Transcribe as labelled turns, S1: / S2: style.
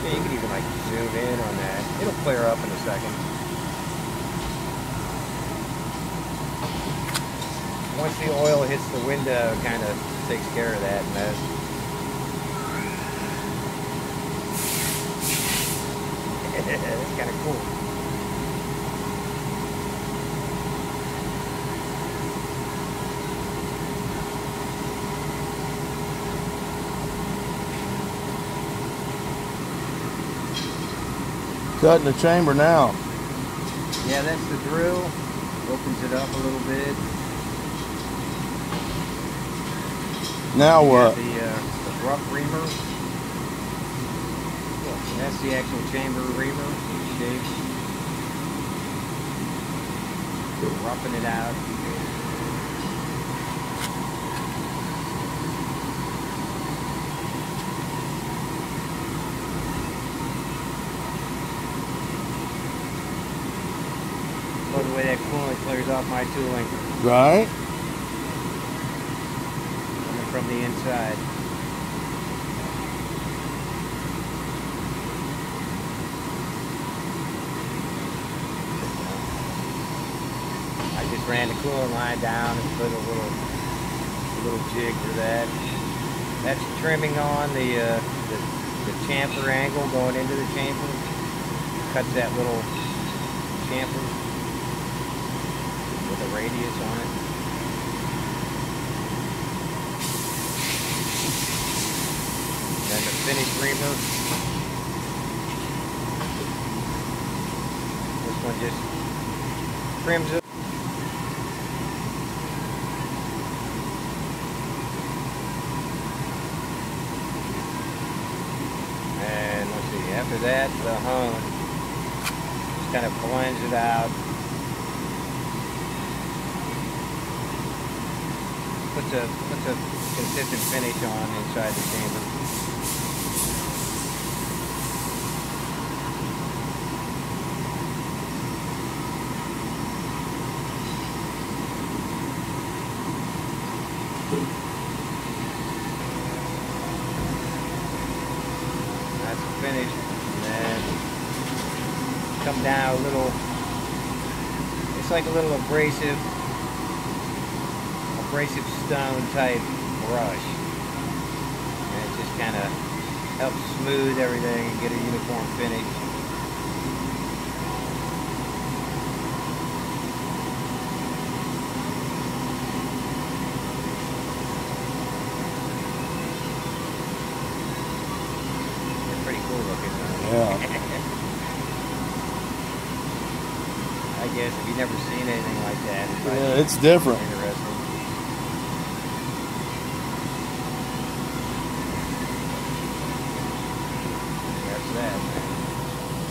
S1: Yeah, you can even like zoom in on that. It'll clear up in a second. Once the oil hits the window, it kind of takes care of that mess. It's kind of cool.
S2: Cutting the chamber now.
S1: Yeah, that's the drill. Opens it up a little bit.
S2: Now what?
S1: The rough reamer. And that's the actual chamber reamer. Shape. Roughing it out. Love the way that coolant clears off my tooling.
S2: Right.
S1: Coming from the inside. I just ran the coolant line down and put a little jig for that. That's trimming on the chamfer angle going into the chamber. Cuts that little chamfer with a radius on it. And then the finished reamer. This one just trims it. And let's see, after that, the hone just kind of blends it out. Puts a consistent finish on inside the chamber. That's the finish. And then come down a little. It's like a little abrasive stone type brush, and it just kind of helps smooth everything and get a uniform finish. They're pretty cool looking.
S2: Yeah.
S1: I guess if you've never seen anything like that,
S2: Yeah, it's different.
S1: Interesting.